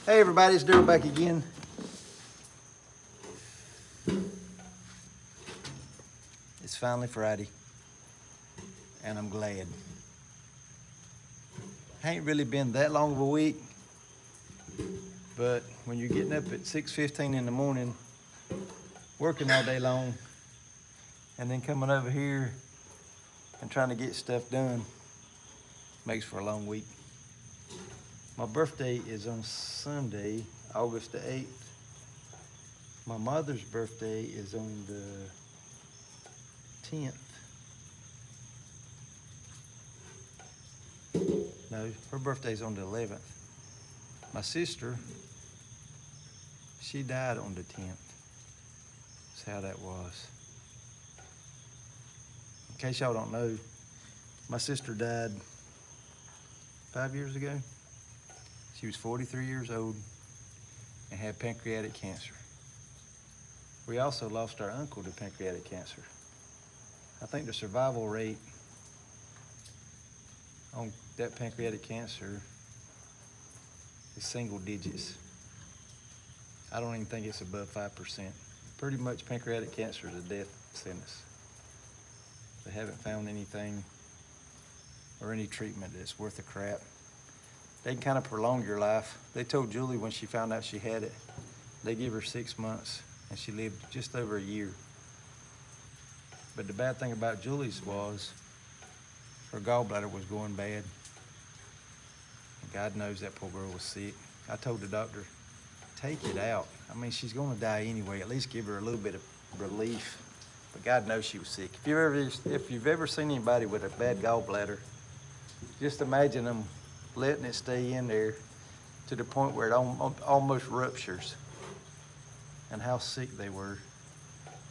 Hey everybody, it's Daryl back again. It's finally Friday, and I'm glad. Ain't really been that long of a week, but when you're getting up at 6:15 in the morning, working all day long, and then coming over here and trying to get stuff done, makes for a long week. My birthday is on Sunday, August the 8th. My mother's birthday is on the 10th. No, her birthday's on the 11th. My sister, she died on the 10th. That's how that was. In case y'all don't know, my sister died 5 years ago. She was 43 years old and had pancreatic cancer. We also lost our uncle to pancreatic cancer. I think the survival rate on that pancreatic cancer is single digits. I don't even think it's above 5%. Pretty much pancreatic cancer is a death sentence. They haven't found anything or any treatment that's worth a crap. They can kind of prolong your life. They told Julie when she found out she had it, they give her 6 months and she lived just over a year. But the bad thing about Julie's was her gallbladder was going bad. And God knows that poor girl was sick. I told the doctor, take it out. I mean, she's gonna die anyway. At least give her a little bit of relief. But God knows she was sick. If you've ever seen anybody with a bad gallbladder, just imagine them letting it stay in there to the point where it almost ruptures, and how sick they were,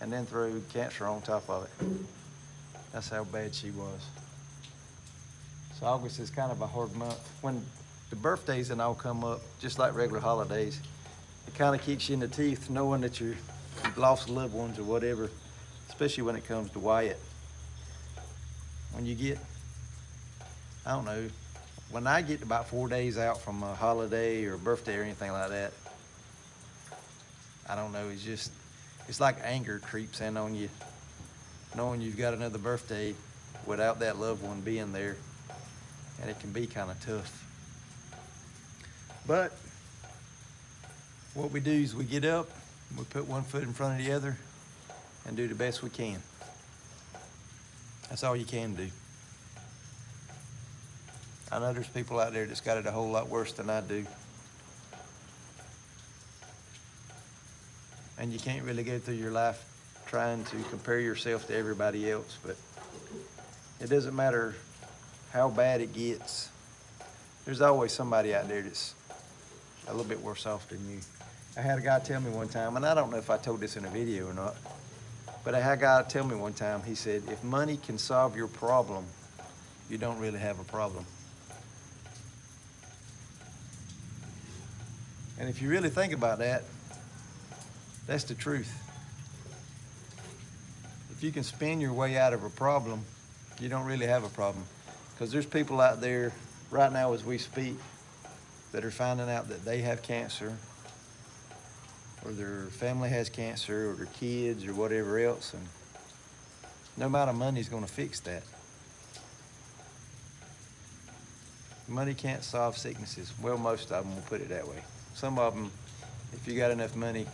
and then throw cancer on top of it. That's how bad she was. So August is kind of a hard month. When the birthdays and all come up, just like regular holidays, it kind of keeps you in the teeth knowing that you've lost loved ones or whatever, especially when it comes to Wyatt. When you get, I don't know, when I get about 4 days out from a holiday or a birthday or anything like that, I don't know, it's like anger creeps in on you, knowing you've got another birthday without that loved one being there, and it can be kind of tough. But what we do is we get up, we put one foot in front of the other, and do the best we can. That's all you can do. I know there's people out there that's got it a whole lot worse than I do. And you can't really go through your life trying to compare yourself to everybody else, but it doesn't matter how bad it gets. There's always somebody out there that's a little bit worse off than you. I had a guy tell me one time, and I don't know if I told this in a video or not, but I had a guy tell me one time, he said, if money can solve your problem, you don't really have a problem. And if you really think about that, that's the truth. If you can spin your way out of a problem, you don't really have a problem. Because there's people out there right now as we speak that are finding out that they have cancer, or their family has cancer, or their kids, or whatever else, and no amount of money is going to fix that. Money can't solve sicknesses. Well, most of them will put it that way. Some of them, if you got enough money,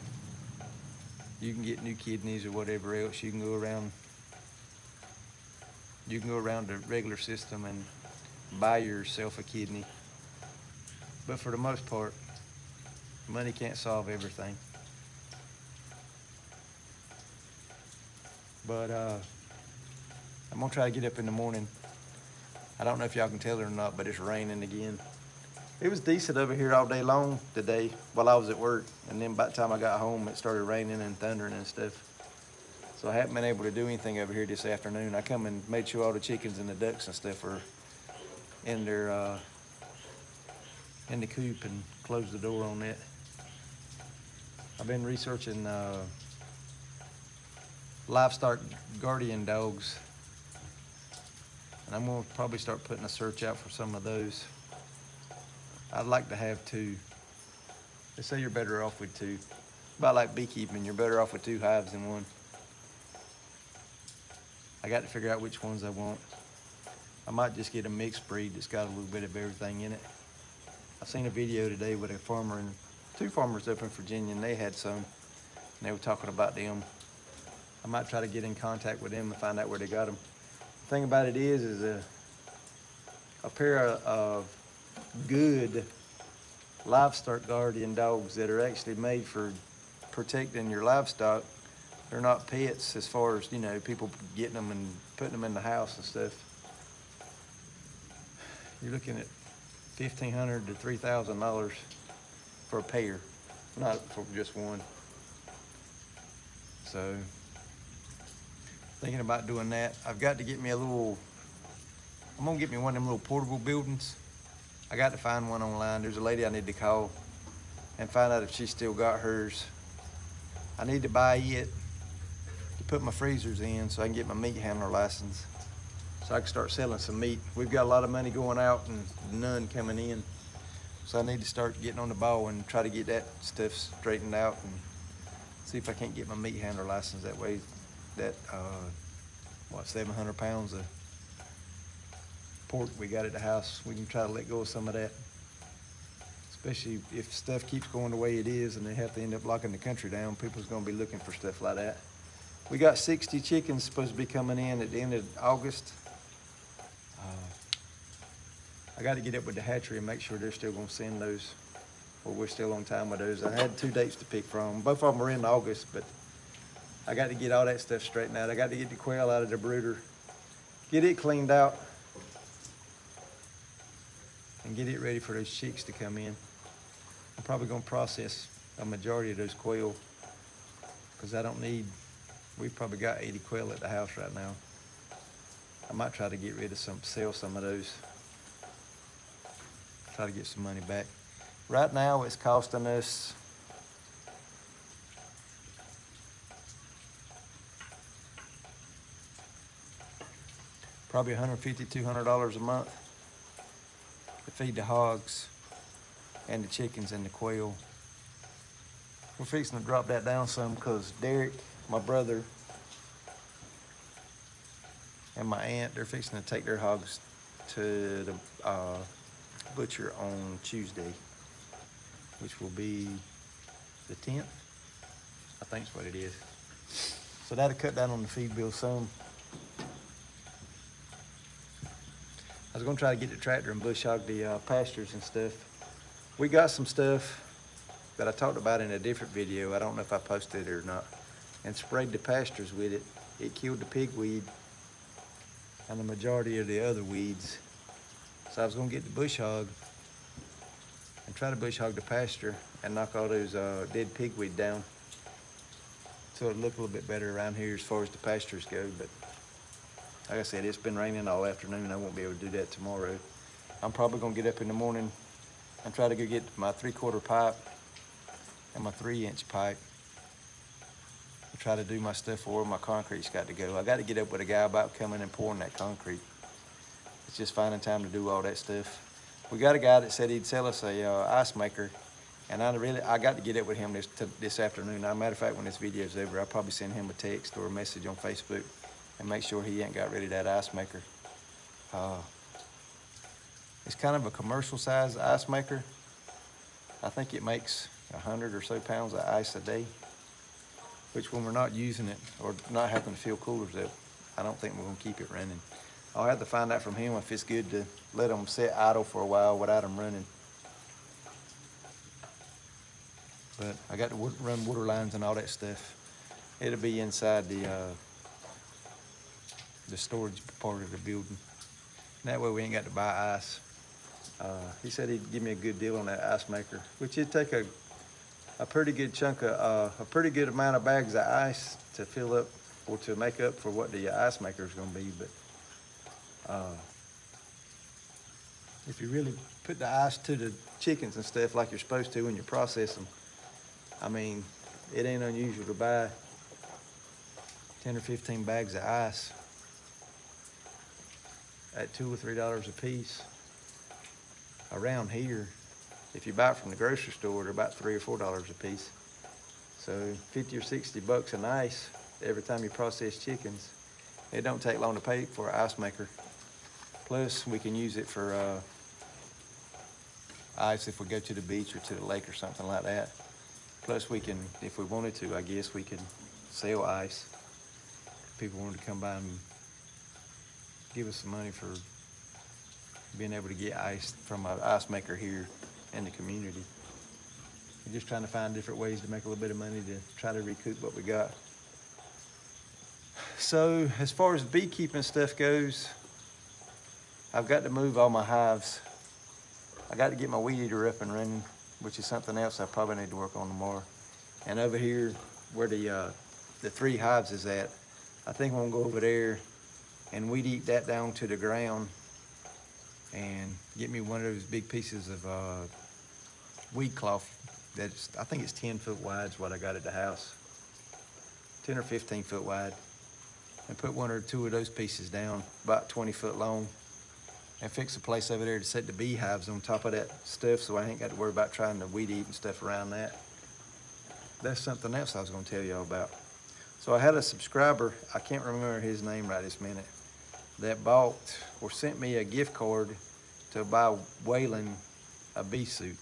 you can get new kidneys or whatever else. You can go around the regular system and buy yourself a kidney. But for the most part, money can't solve everything. But I'm gonna try to get up in the morning. I don't know if y'all can tell it or not, but it's raining again. It was decent over here all day long today while I was at work, and then by the time I got home, it started raining and thundering and stuff. So I haven't been able to do anything over here this afternoon. I come and made sure all the chickens and the ducks and stuff are in their in the coop and closed the door on that. I've been researching livestock guardian dogs, and I'm gonna probably start putting a search out for some of those. I'd like to have 2. They say you're better off with two. About like beekeeping, you're better off with two hives than one. I got to figure out which ones I want. I might just get a mixed breed that's got a little bit of everything in it. I seen a video today with a farmer and two farmers up in Virginia, and they had some, and they were talking about them. I might try to get in contact with them and find out where they got them. The thing about it is a pair of good livestock guardian dogs that are actually made for protecting your livestock. They're not pets as far as, you know, people getting them and putting them in the house and stuff. You're looking at $1,500 to $3,000 for a pair, not for just one. So, thinking about doing that. I've got to get me I'm gonna get me one of them little portable buildings. I got to find one online. There's a lady I need to call and find out if she still got hers. I need to buy it to put my freezers in so I can get my meat handler license, so I can start selling some meat. We've got a lot of money going out and none coming in. So I need to start getting on the ball and try to get that stuff straightened out and see if I can't get my meat handler license. That way, that, 700 pounds of pork we got at the house, we can try to let go of some of that. Especially if stuff keeps going the way it is and they have to end up locking the country down, people's gonna be looking for stuff like that. We got 60 chickens supposed to be coming in at the end of August. I got to get up with the hatchery and make sure they're still gonna send those, or we're still on time with those. I had 2 dates to pick from. Both of them are in August, but I got to get all that stuff straightened out. I got to get the quail out of the brooder, get it cleaned out, and get it ready for those chicks to come in. I'm probably gonna process a majority of those quail because we've probably got 80 quail at the house right now. I might try to get rid of sell some of those. Try to get some money back. Right now it's costing us probably $150, $200 a month to feed the hogs and the chickens and the quail. We're fixing to drop that down some because Derek, my brother, and my aunt, they're fixing to take their hogs to the butcher on Tuesday, which will be the 10th, I think is what it is. So that'll cut down on the feed bill some. I was gonna try to get the tractor and bush hog the pastures and stuff. We got some stuff that I talked about in a different video. I don't know if I posted it or not, and sprayed the pastures with it. It killed the pigweed and the majority of the other weeds. So I was gonna get the bush hog and try to bush hog the pasture and knock all those dead pigweed down so it'll look a little bit better around here as far as the pastures go. But like I said, it's been raining all afternoon. I won't be able to do that tomorrow. I'm probably gonna get up in the morning and try to go get my 3/4 pipe and my 3-inch pipe and try to do my stuff for where my concrete's got to go. I got to get up with a guy about coming and pouring that concrete. It's just finding time to do all that stuff. We got a guy that said he'd sell us a ice maker, and I got to get up with him this afternoon. Now, matter of fact, when this video's over, I'll probably send him a text or a message on Facebook and make sure he ain't got rid of that ice maker. It's kind of a commercial size ice maker. I think it makes 100 or so pounds of ice a day, which when we're not using it or not having to fill coolers up, I don't think we're gonna keep it running. I'll have to find out from him if it's good to let them sit idle for a while without them running. But I got to run water lines and all that stuff. It'll be inside the storage part of the building. And that way we ain't got to buy ice. He said he'd give me a good deal on that ice maker, which it'd take a pretty good chunk of, a pretty good amount of bags of ice to fill up or to make up for what the ice maker is gonna be. But if you really put the ice to the chickens and stuff like you're supposed to when you process them, I mean, it ain't unusual to buy 10 or 15 bags of ice at $2 or $3 a piece. Around here, If you buy it from the grocery store, they're about $3 or $4 a piece. So 50 or 60 bucks an ice every time you process chickens. It don't take long to pay for an ice maker. Plus, we can use it for ice if we go to the beach or to the lake or something like that. Plus, we can, if we wanted to, I guess we could sell ice. If people wanted to come by and give us some money for being able to get ice from an ice maker here in the community. We're just trying to find different ways to make a little bit of money to try to recoup what we got. So as far as beekeeping stuff goes, I've got to move all my hives. I got to get my weed eater up and running, which is something else I probably need to work on tomorrow. And over here where the 3 hives is at, I think I'm gonna go over there and weed eat that down to the ground and get me one of those big pieces of weed cloth that's, I think it's 10 foot wide is what I got at the house. 10 or 15 foot wide. And put 1 or 2 of those pieces down, about 20 foot long, and fix a place over there to set the beehives on top of that stuff so I ain't got to worry about trying to weed eat and stuff around that. That's something else I was gonna tell y'all about. So I had a subscriber, I can't remember his name right this minute, that bought or sent me a gift card to buy Waylon a bee suit.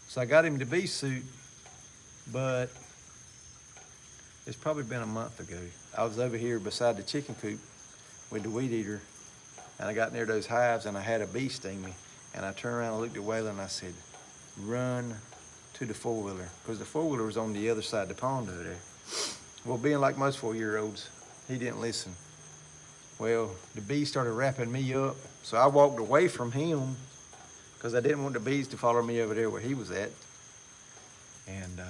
So I got him the bee suit, but it's probably been a month ago. I was over here beside the chicken coop with the weed eater, and I got near those hives and I had a bee sting me. And I turned around and looked at Waylon and I said, run to the 4-wheeler, because the 4-wheeler was on the other side of the pond over there. Well, being like most 4-year-olds, he didn't listen. Well, the bee started wrapping me up, so I walked away from him because I didn't want the bees to follow me over there where he was at. And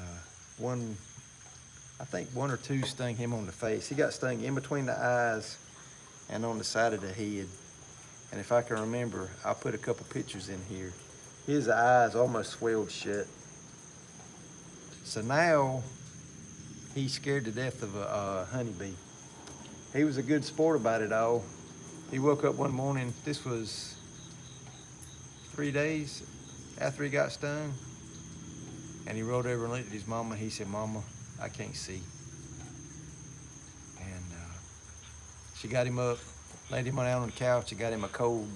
I think 1 or 2 stung him on the face. He got stung in between the eyes and on the side of the head. And if I can remember, I'll put a couple pictures in here. His eyes almost swelled shut. So now he's scared to death of a honeybee. He was a good sport about it all. He woke up one morning, this was 3 days after he got stung, and he rolled over and looked at his mama. He said, Mama, I can't see. And she got him up, laid him down on the couch, and got him a cold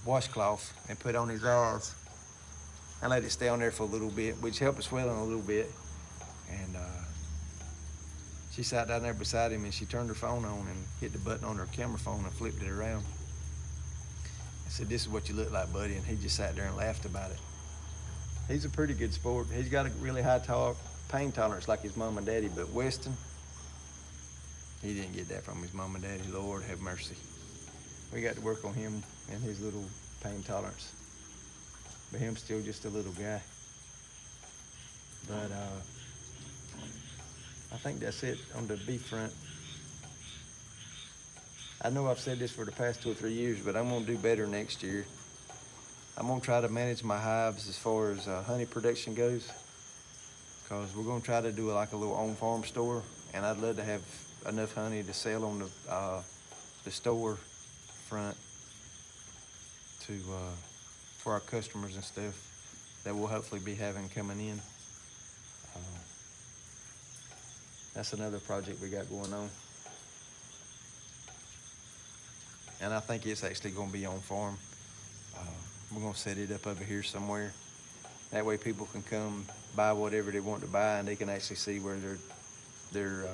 washcloth and put on his eyes and let it stay on there for a little bit, which helped the swelling a little bit. And she sat down there beside him and she turned her phone on and hit the button on her camera phone and flipped it around. I said, this is what you look like, buddy. And he just sat there and laughed about it. He's a pretty good sport. He's got a really high pain tolerance like his mom and daddy, but Weston, he didn't get that from his mom and daddy. Lord have mercy. We got to work on him and his little pain tolerance. But him still just a little guy. But I think that's it on the bee front. I know I've said this for the past 2 or 3 years, but I'm gonna do better next year. I'm gonna try to manage my hives as far as honey production goes, because we're gonna try to do like a little on-farm store, and I'd love to have enough honey to sell on the store front to for our customers and stuff that we'll hopefully be having coming in. That's another project we got going on. And I think it's actually gonna be on farm. We're gonna set it up over here somewhere. That way people can come buy whatever they want to buy and they can actually see where their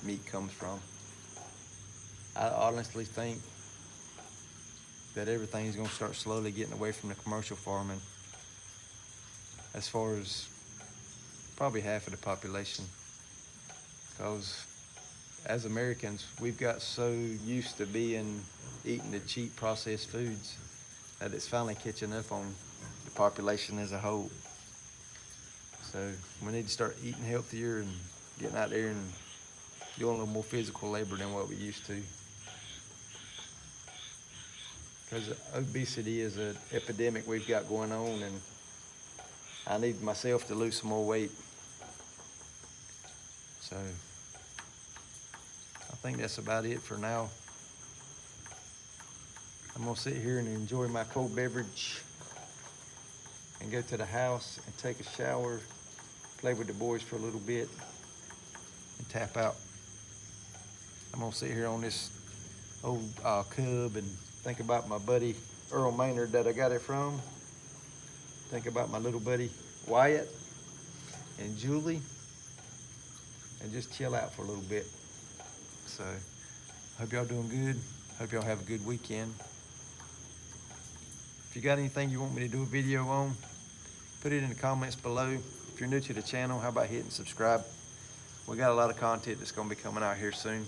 meat comes from. I honestly think that everything's gonna start slowly getting away from the commercial farming, as far as probably half of the population. Because as Americans, we've got so used to eating the cheap processed foods that it's finally catching up on the population as a whole. So we need to start eating healthier and getting out there and doing a little more physical labor than what we used to. Because obesity is an epidemic we've got going on, and I need myself to lose some more weight. So I think that's about it for now. I'm gonna sit here and enjoy my cold beverage and go to the house and take a shower, play with the boys for a little bit, and tap out. I'm gonna sit here on this old cub and think about my buddy Earl Maynard that I got it from. Think about my little buddy Wyatt and Julie, and just chill out for a little bit. So, hope y'all doing good. Hope y'all have a good weekend. If you got anything you want me to do a video on, put it in the comments below. If you're new to the channel, how about hitting subscribe? We got a lot of content that's gonna be coming out here soon.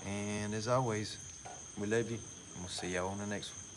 And as always, we love you, and we'll see y'all on the next one.